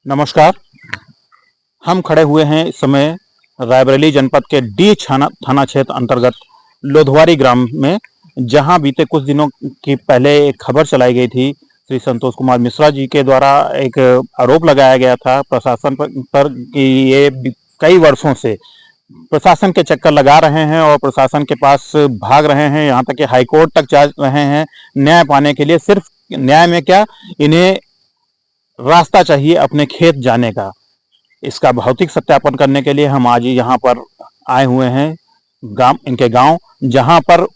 नमस्कार। हम खड़े हुए हैं इस समय रायबरेली जनपद के डी थाना क्षेत्र अंतर्गत लोधवारी ग्राम में, जहां बीते कुछ दिनों की पहले एक खबर चलाई गई थी। श्री संतोष कुमार मिश्रा जी के द्वारा एक आरोप लगाया गया था प्रशासन पर कि ये कई वर्षों से प्रशासन के चक्कर लगा रहे हैं और प्रशासन के पास भाग रहे हैं, यहाँ तक कि हाईकोर्ट तक जा रहे हैं न्याय पाने के लिए। सिर्फ न्याय में क्या, इन्हें रास्ता चाहिए अपने खेत जाने का। इसका भौतिक सत्यापन करने के लिए हम आज यहाँ पर आए हुए हैं, इनके गांव, जहां पर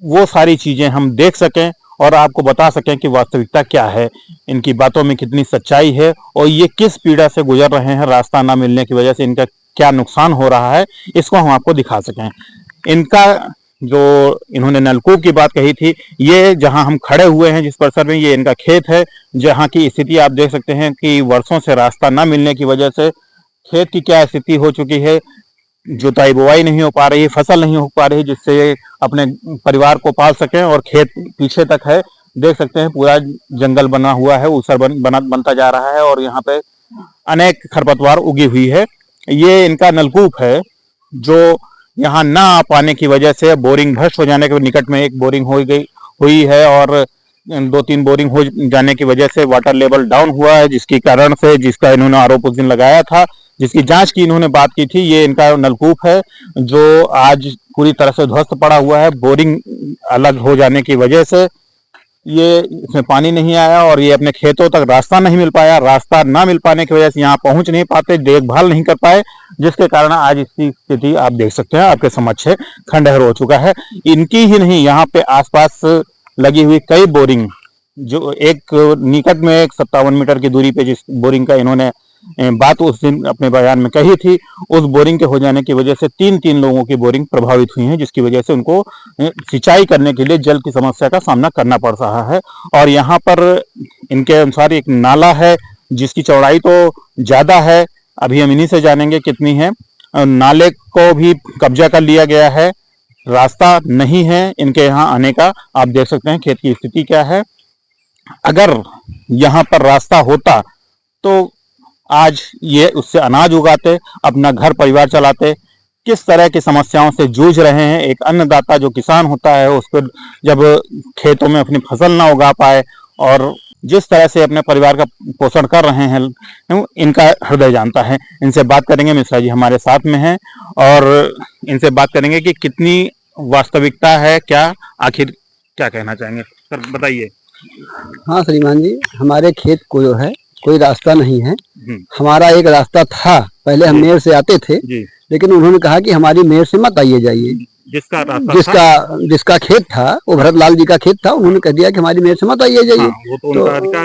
वो सारी चीजें हम देख सकें और आपको बता सकें कि वास्तविकता क्या है, इनकी बातों में कितनी सच्चाई है और ये किस पीड़ा से गुजर रहे हैं। रास्ता ना मिलने की वजह से इनका क्या नुकसान हो रहा है, इसको हम आपको दिखा सकें। इनका जो इन्होंने नलकूप की बात कही थी, ये जहां हम खड़े हुए हैं जिस परिसर में, ये इनका खेत है, जहां की स्थिति आप देख सकते हैं कि वर्षों से रास्ता न मिलने की वजह से खेत की क्या स्थिति हो चुकी है। जुताई बुआई नहीं हो पा रही, फसल नहीं हो पा रही जिससे अपने परिवार को पाल सकें। और खेत पीछे तक है, देख सकते हैं पूरा जंगल बना हुआ है, ऊसर बनता जा रहा है और यहाँ पे अनेक खरपतवार उगी हुई है। ये इनका नलकूप है जो यहाँ ना आ पाने की वजह से बोरिंग भ्रष्ट हो जाने के निकट में एक बोरिंग हुई है और 2-3 बोरिंग हो जाने की वजह से वाटर लेवल डाउन हुआ है, जिसके कारण से, जिसका इन्होंने आरोप उस दिन लगाया था, जिसकी जांच की इन्होंने बात की थी। ये इनका नलकूप है जो आज पूरी तरह से ध्वस्त पड़ा हुआ है। बोरिंग अलग हो जाने की वजह से ये इसमें पानी नहीं आया और ये अपने खेतों तक रास्ता नहीं मिल पाया। रास्ता ना मिल पाने की वजह से यहाँ पहुंच नहीं पाते, देखभाल नहीं कर पाए, जिसके कारण आज इसकी स्थिति आप देख सकते हैं, आपके समक्ष है, खंडहर हो चुका है। इनकी ही नहीं, यहाँ पे आसपास लगी हुई कई बोरिंग, जो एक निकट में एक 57 मीटर की दूरी पे जिस बोरिंग का इन्होंने बात उस दिन अपने बयान में कही थी, उस बोरिंग के हो जाने की वजह से 3 लोगों की बोरिंग प्रभावित हुई है, जिसकी वजह से उनको सिंचाई करने के लिए जल की समस्या का सामना करना पड़ रहा है। और यहाँ पर इनके अनुसार एक नाला है जिसकी चौड़ाई तो ज्यादा है, अभी हम इन्हीं से जानेंगे कितनी है। नाले को भी कब्जा कर लिया गया है, रास्ता नहीं है इनके यहाँ आने का। आप देख सकते हैं खेत की स्थिति क्या है। अगर यहाँ पर रास्ता होता तो आज ये उससे अनाज उगाते, अपना घर परिवार चलाते। किस तरह की समस्याओं से जूझ रहे हैं एक अन्नदाता जो किसान होता है, उसको जब खेतों में अपनी फसल ना उगा पाए और जिस तरह से अपने परिवार का पोषण कर रहे हैं, इनका हृदय जानता है। इनसे बात करेंगे, मिश्रा जी हमारे साथ में हैं और इनसे बात करेंगे कि कितनी वास्तविकता है, क्या आखिर क्या कहना चाहेंगे सर, बताइए। हाँ श्रीमान जी, हमारे खेत को जो है कोई रास्ता नहीं है। हमारा एक रास्ता था, पहले हम मेयर से आते थे, लेकिन उन्होंने कहा कि हमारी मेयर से मत आइए जाइए। जिसका खेत था वो भरत लाल जी का खेत था, उन्होंने कह दिया कि हमारी मेयर से मत आइए जाइए। तो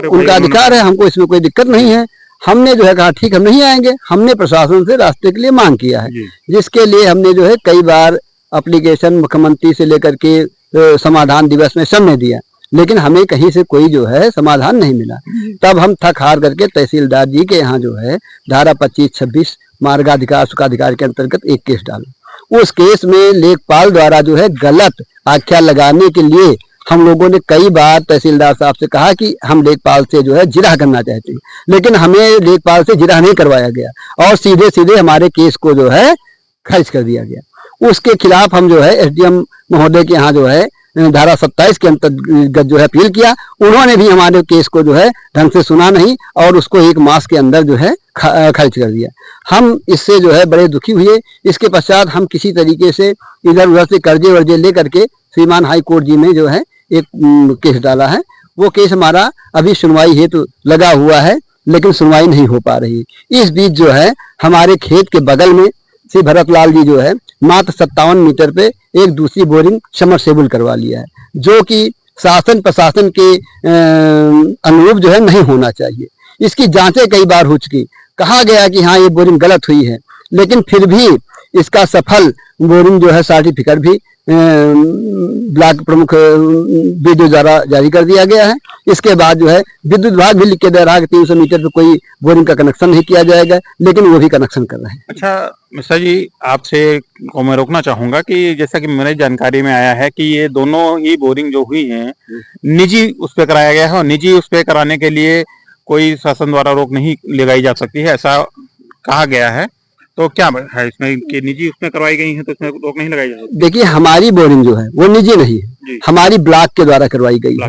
उनका अधिकार है, हमको इसमें कोई दिक्कत नहीं है। हमने जो है कहा ठीक हम नहीं आएंगे। हमने प्रशासन से रास्ते के लिए मांग किया है, जिसके लिए हमने जो है कई बार एप्लीकेशन मुख्यमंत्री से लेकर के समाधान दिवस में सबने दिया, लेकिन हमें कहीं से कोई जो है समाधान नहीं मिला। तब हम थक हार करके तहसीलदार जी के यहाँ जो है धारा 25-26 मार्गाधिकार सुखाधिकार के अंतर्गत एक केस डाला। उस केस में लेखपाल द्वारा जो है गलत आख्या लगाने के लिए हम लोगों ने कई बार तहसीलदार साहब से कहा कि हम लेखपाल से जो है जिरह करना चाहते हैं, लेकिन हमें लेखपाल से जिरह नहीं करवाया गया और सीधे सीधे हमारे केस को जो है खारिज कर दिया गया। उसके खिलाफ हम जो है एसडीएम महोदय के यहाँ जो है धारा 27 के अंतर्गत जो है अपील किया। उन्होंने भी हमारे केस को जो है ढंग से सुना नहीं और उसको 1 मास के अंदर जो है खारिज कर दिया। हम इससे जो है बड़े दुखी हुए। इसके पश्चात हम किसी तरीके से इधर उधर से कर्जे वर्जे लेकर के श्रीमान हाई कोर्ट जी में जो है एक केस डाला है। वो केस हमारा अभी सुनवाई हेतु लगा हुआ है, लेकिन सुनवाई नहीं हो पा रही। इस बीच जो है हमारे खेत के बगल में श्री भरत लाल जी जो है मात्र 57 मीटर पे एक दूसरी बोरिंग समरसेबल करवा लिया है, जो कि शासन प्रशासन के अनुरूप जो है नहीं होना चाहिए। इसकी जांचें कई बार हो चुकी, कहा गया कि हाँ ये बोरिंग गलत हुई है, लेकिन फिर भी इसका सफल बोरिंग जो है सर्टिफिकेट भी ब्लॉक प्रमुख विद्युत द्वारा जारी कर दिया गया है। इसके बाद जो है विद्युत विभाग भी लिख के दे रहा है कि 300 मीटर पे कोई बोरिंग का कनेक्शन नहीं किया जाएगा, लेकिन वो भी कनेक्शन कर रहे हैं। अच्छा मिश्रा जी, आपसे को मैं रोकना चाहूंगा कि जैसा कि मेरी जानकारी में आया है कि ये दोनों ही बोरिंग जो हुई हैं निजी उस पे कराया गया है और निजी उस पे कराने के लिए कोई शासन द्वारा रोक नहीं लगाई जा सकती है, ऐसा कहा गया है। तो क्या है इसमें कि निजी उसमें करवाई गई है तो इसमें रोक नहीं लगाई जा सकती? देखिए, हमारी बोरिंग जो है वो निजी नहीं है, हमारी ब्लॉक के द्वारा करवाई गई है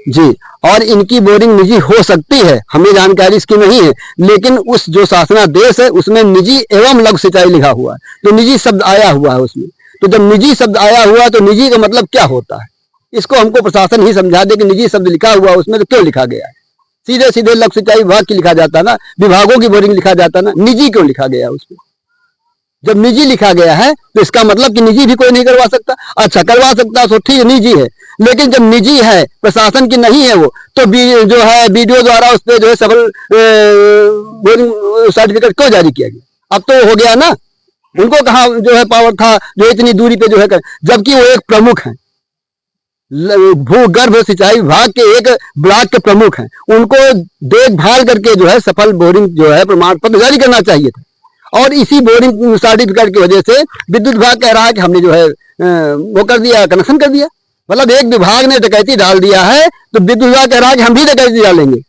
जी। और इनकी बोरिंग निजी हो सकती है, हमें जानकारी इसकी नहीं है, लेकिन उस जो शासनादेश है उसमें निजी एवं लघु सिंचाई लिखा हुआ है, तो निजी शब्द आया हुआ है उसमें। तो जब निजी शब्द आया हुआ तो निजी का मतलब क्या होता है, इसको हमको प्रशासन ही समझा दे कि निजी शब्द लिखा हुआ उसमें तो क्यों लिखा गया है। सीधे सीधे लघु सिंचाई विभाग की लिखा जाता ना, विभागों की बोरिंग लिखा जाता ना, निजी क्यों लिखा गया उसमें। जब निजी लिखा गया है तो इसका मतलब कि निजी भी कोई नहीं करवा सकता। अच्छा, करवा सकता तो ठीक, निजी है, लेकिन जब निजी है, प्रशासन की नहीं है वो, तो जो है बीडीओ द्वारा उस पर जो है सफल बोरिंग सर्टिफिकेट क्यों जारी किया गया। अब तो हो गया ना, उनको कहा जो है पावर था जो इतनी दूरी पे जो है जबकि वो एक प्रमुख है, भूगर्भ सिंचाई विभाग के एक ब्लॉक के प्रमुख हैं, उनको देखभाल करके जो है सफल बोरिंग जो है प्रमाण पत्र जारी करना चाहिए था। और इसी बोरिंग सर्टिफिकेट की वजह से विद्युत विभाग कह रहा है कि हमने जो है वो कर दिया, कनेक्शन कर दिया। मतलब एक विभाग ने डकैती डाल दिया है तो विद्युत विभाग कह रहा है कि हम भी डकैती डालेंगे।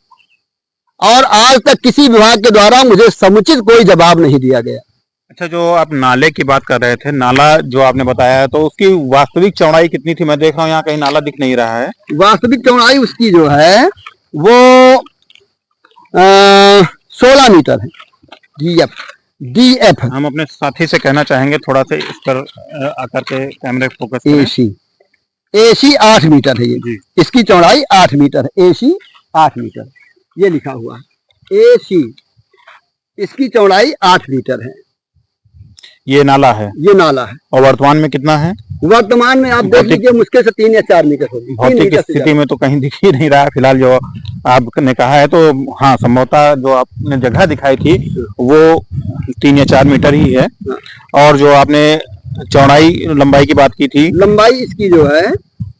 और आज तक किसी विभाग के द्वारा मुझे समुचित कोई जवाब नहीं दिया गया। अच्छा, जो आप नाले की बात कर रहे थे, नाला जो आपने बताया है, तो उसकी वास्तविक चौड़ाई कितनी थी? मैं देख रहा हूँ यहाँ कहीं नाला दिख नहीं रहा है। वास्तविक चौड़ाई उसकी जो है वो 16 मीटर है। डीएफ हम अपने साथी से कहना चाहेंगे थोड़ा सा इस पर आकर के कैमरे फोकस करें। एसी 8 मीटर है ये, इसकी चौड़ाई 8 मीटर है, एसी 8 मीटर ये लिखा हुआ है। एसी इसकी चौड़ाई 8 मीटर है। ये नाला है, ये नाला है। और वर्तमान में कितना है? वर्तमान में आप देख लीजिए, मुश्किल से 3 या 4 मीटर होगी। भौतिक स्थिति में तो कहीं दिख ही नहीं रहा है फिलहाल जो आपने कहा है। तो हाँ, संभवतः जो आपने जगह दिखाई थी वो 3 या 4 मीटर ही है। और जो आपने चौड़ाई लंबाई की बात की थी, लंबाई इसकी जो है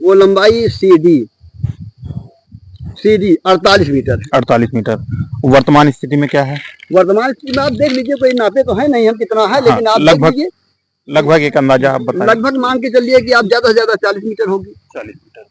वो लंबाई सीडी 48 मीटर। 48 मीटर। वर्तमान स्थिति में क्या है? वर्तमान स्थिति में आप देख लीजिए, कोई नापे तो है नहीं हम कितना है, लेकिन आप लगभग एक अंदाजा आप बताएं। लगभग मान के चलिए कि आप ज्यादा से ज्यादा 40 मीटर होगी। 40 मीटर।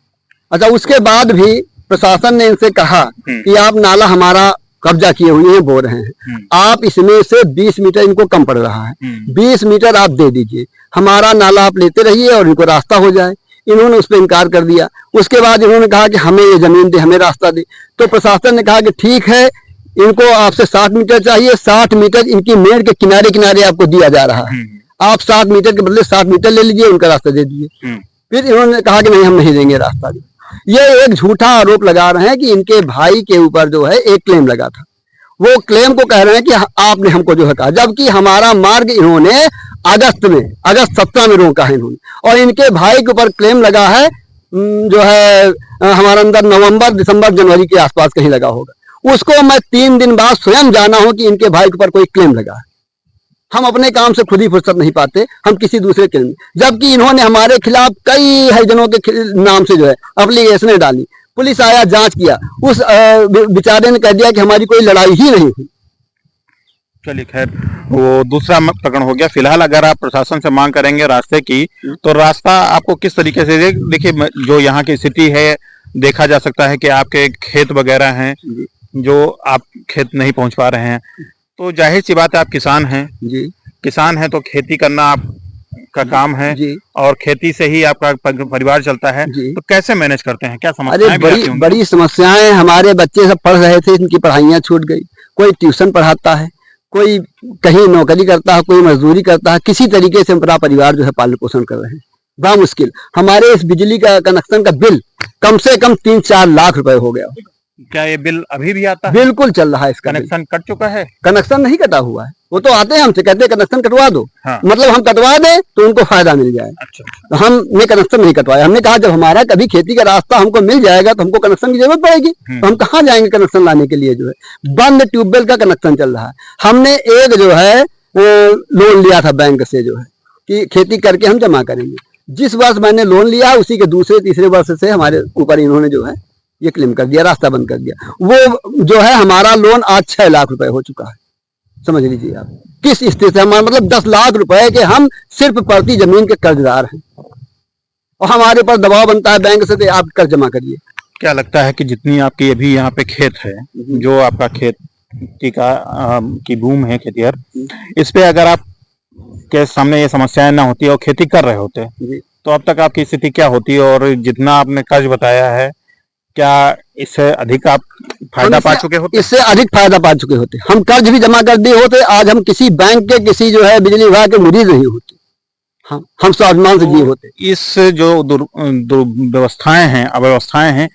अच्छा, उसके बाद भी प्रशासन ने इनसे कहा कि आप नाला हमारा कब्जा किए हुए हैं, बो रहे हैं, आप इसमें से 20 मीटर इनको कम पड़ रहा है, 20 मीटर आप दे दीजिए, हमारा नाला आप लेते रहिए और इनको रास्ता हो जाए। इन्होंने उस पर इनकार कर दिया। उसके बाद इन्होंने कहा कि हमें ये जमीन दे, हमें रास्ता दे। तो प्रशासन ने कहा कि ठीक है, इनको आपसे 60 मीटर चाहिए, 60 मीटर इनकी मेड़ के किनारे किनारे आपको दिया जा रहा है, आप 60 मीटर के बदले 60 मीटर ले लीजिए, उनका रास्ता दे दीजिए। फिर इन्होंने कहा कि नहीं, हम नहीं देंगे रास्ता। ये एक झूठा आरोप लगा रहे हैं कि इनके भाई के ऊपर जो है एक क्लेम लगा था, वो क्लेम को कह रहे हैं कि आपने हमको जो है कहा, जबकि हमारा मार्ग इन्होंने अगस्त 17 में रोका है इन्होंने। और इनके भाई के ऊपर क्लेम लगा है जो है हमारे अंदर नवंबर, दिसंबर, जनवरी के आसपास कहीं लगा होगा। उसको मैं 3 दिन बाद स्वयं जाना हूं कि इनके भाई के ऊपर कोई क्लेम लगा है। हम अपने काम से खुद ही फुर्सत नहीं पाते, हम किसी दूसरे के लिए, जबकि इन्होंने हमारे खिलाफ कई हरिजनों के नाम से जो है एप्लीकेशनें डाली। पुलिस आया, जांच किया, उस बेचारे ने कह दिया कि हमारी कोई लड़ाई ही नहीं हुई। चलिए, खैर वो दूसरा प्रकरण हो गया। फिलहाल अगर आप प्रशासन से मांग करेंगे रास्ते की, तो रास्ता आपको किस तरीके से देखिए, जो यहाँ की स्थिति है, देखा जा सकता है कि आपके खेत वगैरह हैं जो आप खेत नहीं पहुंच पा रहे हैं। तो जाहिर सी बात है, आप किसान हैं जी, किसान हैं तो खेती करना आपका काम है जी, और खेती से ही आपका परिवार चलता है। तो कैसे मैनेज करते हैं, क्या समस्याएं? बड़ी समस्याएं। हमारे बच्चे सब पढ़ रहे थे, इनकी पढ़ाइयाँ छूट गई। कोई ट्यूशन पढ़ाता है, कोई कहीं नौकरी करता है, कोई मजदूरी करता है, किसी तरीके से अपना परिवार जो है पालन पोषण कर रहे हैं। बड़ा मुश्किल। हमारे इस बिजली का कनेक्शन का बिल कम से कम 3-4 लाख रुपए हो गया। क्या ये बिल अभी भी आता है? बिल्कुल चल रहा है। इसका कनेक्शन कट चुका है? कनेक्शन नहीं कटा हुआ है, वो तो आते हैं हमसे कहते हैं कनेक्शन कटवा दो। हाँ। मतलब हम कटवा दें तो उनको फायदा मिल जाए। अच्छा। तो हमने कनेक्शन नहीं कटवाया। हमने कहा जब हमारा कभी खेती का रास्ता हमको मिल जाएगा तो हमको कनेक्शन की जरूरत पड़ेगी, तो हम कहाँ जाएंगे कनेक्शन लाने के लिए। जो है बंद ट्यूबवेल का कनेक्शन चल रहा है। हमने एक जो है लोन लिया था बैंक से, जो है कि खेती करके हम जमा करेंगे। जिस वर्ष मैंने लोन लिया उसी के दूसरे तीसरे वर्ष से हमारे ऊपर इन्होंने जो है ये क्लेम कर दिया, रास्ता बंद कर दिया। वो जो है हमारा लोन आज 6 लाख रुपए हो चुका है। समझ लीजिए आप किस स्थिति से हमारा, मतलब 10 लाख रुपए के हम सिर्फ प्रति जमीन के कर्जदार हैं, और हमारे ऊपर दबाव बनता है बैंक से आप कर्ज जमा करिए। क्या लगता है कि जितनी आपकी अभी यहाँ पे खेत है, जो आपका खेत की बूम है खेतिहर, इस पे अगर आप के सामने ये समस्याएं ना होती और खेती कर रहे होते तो अब तक आपकी स्थिति क्या होती? और जितना आपने कर्ज बताया है, क्या इससे अधिक आप फायदा पा चुके होते? इससे अधिक फायदा पा चुके होते। हम कर्ज भी जमा कर दिए होते, आज हम किसी बैंक के, किसी जो है बिजली विभाग के मुरीद नहीं होते, हम स्वाभिमान से जिए होते। इस जो दुर्व्यवस्थाएं हैं, अव्यवस्थाएं हैं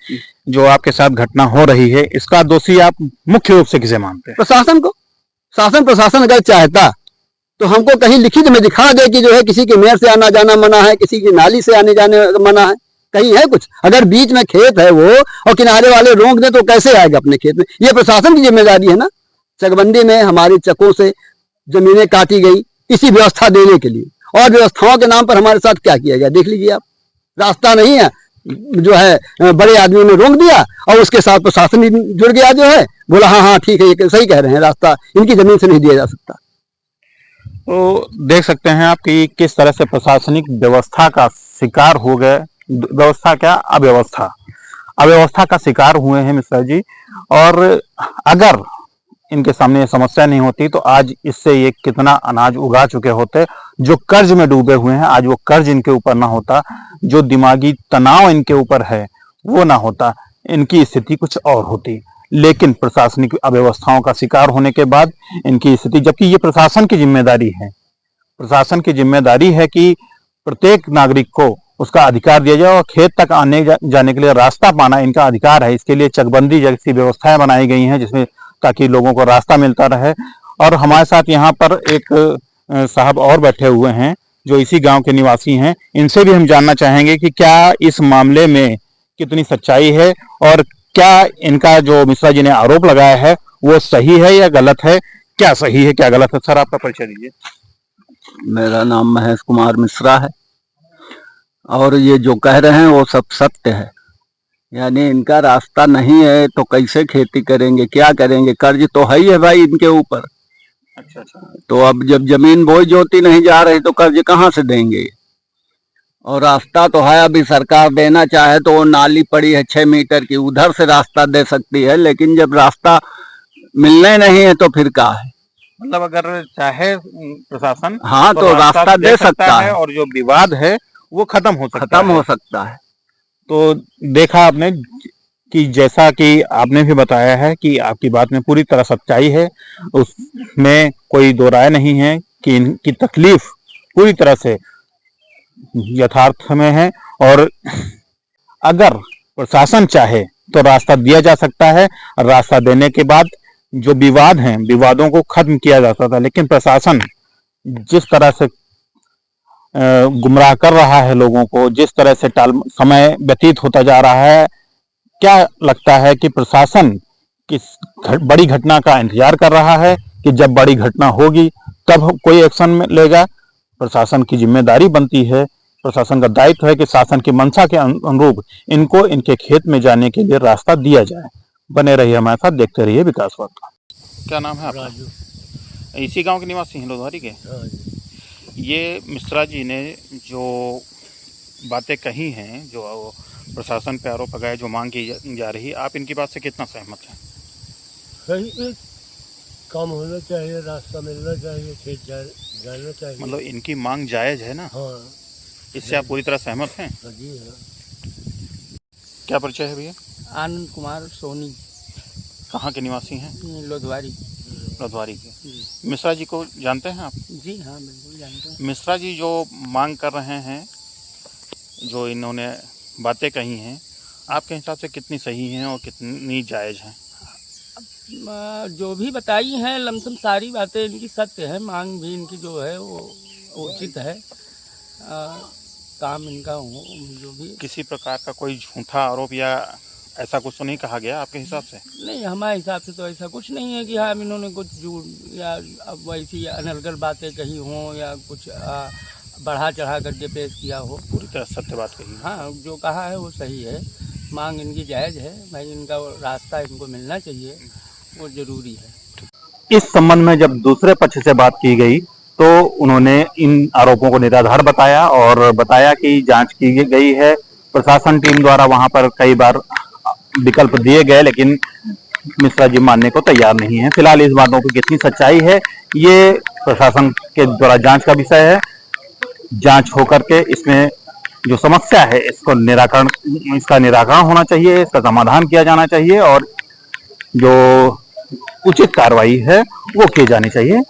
जो आपके साथ घटना हो रही है, इसका दोषी आप मुख्य रूप से किसे मानते हैं? प्रशासन को। शासन प्रशासन अगर चाहता तो हमको कहीं लिखित में दिखा दे कि जो है किसी के मेयर से आना जाना मना है, किसी की नाली से आने जाने मना है, कहीं है कुछ? अगर बीच में खेत है वो और किनारे वाले रोक दे तो कैसे आएगा अपने खेत में? ये प्रशासन की जिम्मेदारी है ना। चकबंदी में हमारे चकों से जमीनें काटी गई इसी व्यवस्था देने के लिए, और व्यवस्थाओं के नाम पर हमारे साथ क्या किया गया देख लीजिए आप। रास्ता नहीं है, जो है बड़े आदमियों ने रोक दिया और उसके साथ प्रशासन भी जुड़ गया, जो है बोला हाँ हाँ ठीक है, ये सही कह रहे हैं, रास्ता इनकी जमीन से नहीं दिया जा सकता। तो देख सकते हैं आप कि किस तरह से प्रशासनिक व्यवस्था का शिकार हो गए, व्यवस्था क्या, अव्यवस्था का शिकार हुए हैं मिश्रा जी। और अगर इनके सामने ये समस्या नहीं होती तो आज इससे ये कितना अनाज उगा चुके होते। जो कर्ज में डूबे हुए हैं, आज वो कर्ज इनके ऊपर ना होता, जो दिमागी तनाव इनके ऊपर है वो ना होता, इनकी स्थिति कुछ और होती। लेकिन प्रशासनिक अव्यवस्थाओं का शिकार होने के बाद इनकी स्थिति, जबकि ये प्रशासन की जिम्मेदारी है, प्रशासन की जिम्मेदारी है कि प्रत्येक नागरिक को उसका अधिकार दिया जाए और खेत तक आने जाने के लिए रास्ता पाना इनका अधिकार है। इसके लिए चकबंदी जैसी व्यवस्थाएं बनाई गई हैं जिसमें ताकि लोगों को रास्ता मिलता रहे। और हमारे साथ यहाँ पर एक साहब और बैठे हुए हैं जो इसी गांव के निवासी हैं, इनसे भी हम जानना चाहेंगे कि क्या इस मामले में कितनी सच्चाई है और क्या इनका जो मिश्रा जी ने आरोप लगाया है वो सही है या गलत है, क्या सही है क्या गलत है। सर आपका परिचय दीजिए। मेरा नाम महेश कुमार मिश्रा है और ये जो कह रहे हैं वो सब सत्य है। यानी इनका रास्ता नहीं है तो कैसे खेती करेंगे, क्या करेंगे? कर्ज तो है ही है भाई इनके ऊपर। अच्छा। तो अब जब जमीन बोई जोती नहीं जा रही तो कर्ज कहाँ से देंगे? और रास्ता तो है, अभी सरकार देना चाहे तो वो नाली पड़ी है 6 मीटर की, उधर से रास्ता दे सकती है, लेकिन जब रास्ता मिलने नहीं है तो फिर क्या है? मतलब अगर चाहे प्रशासन हाँ तो रास्ता दे सकता है और जो विवाद है वो खत्म हो सकता है। तो देखा आपने कि जैसा कि आपने भी बताया है कि आपकी बात में पूरी तरह सच्चाई है, उसमें कोई दो राय नहीं है कि इनकी तकलीफ पूरी तरह से यथार्थ में है। और अगर प्रशासन चाहे तो रास्ता दिया जा सकता है, रास्ता देने के बाद जो विवाद हैं विवादों को खत्म किया जा सकता है। लेकिन प्रशासन जिस तरह से गुमराह कर रहा है लोगों को, जिस तरह से समय व्यतीत होता जा रहा है, क्या लगता है कि प्रशासन किस बड़ी घटना का इंतजार कर रहा है कि जब बड़ी घटना होगी तब कोई एक्शन में लेगा? प्रशासन की जिम्मेदारी बनती है, प्रशासन का दायित्व है कि शासन की मंशा के अनुरूप इनको इनके खेत में जाने के लिए रास्ता दिया जाए। बने रहिए हमारे साथ, देखते रहिए विकास वार्ता। क्या नाम है आपका? राजू। इसी गांव के निवासी हैं लोधवारी के? ये मिश्रा जी ने जो बातें कही हैं, जो प्रशासन पे आरोप लगाए, जो मांग की जा रही, आप इनकी बात से कितना सहमत हैं? सही काम होना चाहिए, रास्ता मिलना चाहिए, खेत जाना चाहिए। मतलब इनकी मांग जायज है ना? हाँ। इससे आप पूरी तरह सहमत हैं? जी हाँ। क्या परिचय है भैया? आनंद कुमार सोनी। कहाँ के निवासी हैं? लोधवारी। लोधवारी के। मिश्रा जी को जानते हैं आप? जी हाँ बिल्कुल जानते हैं। मिश्रा जी जो मांग कर रहे हैं, जो इन्होंने बातें कही हैं, आपके हिसाब से कितनी सही हैं और कितनी जायज़ हैं? जो भी बताई हैं लमसम सारी बातें इनकी सत्य है, मांग भी इनकी जो है वो उचित है। काम इनका हो जो भी। किसी प्रकार का कोई झूठा आरोप या ऐसा कुछ तो नहीं कहा गया आपके हिसाब से? नहीं, हमारे हिसाब से तो ऐसा कुछ नहीं है कि हाँ इन्होंने कुछ झूठ या अब वैसी अनर्गल बातें कही हों या कुछ बढ़ा चढ़ा करके पेश किया हो। पूरी तरह सत्य बात कही। हाँ, जो कहा है वो सही है, मांग इनकी जायज़ है भाई, इनका रास्ता इनको मिलना चाहिए, वो ज़रूरी है। इस संबंध में जब दूसरे पक्ष से बात की गई तो उन्होंने इन आरोपों को निराधार बताया और बताया कि जांच की गई है। प्रशासन टीम द्वारा वहां पर कई बार विकल्प दिए गए, लेकिन मिश्रा जी मानने को तैयार नहीं है। फिलहाल इस बातों की कितनी सच्चाई है ये प्रशासन के द्वारा जांच का विषय है। जांच होकर के इसमें जो समस्या है इसका निराकरण होना चाहिए, इसका समाधान किया जाना चाहिए और जो उचित कार्रवाई है वो की जानी चाहिए।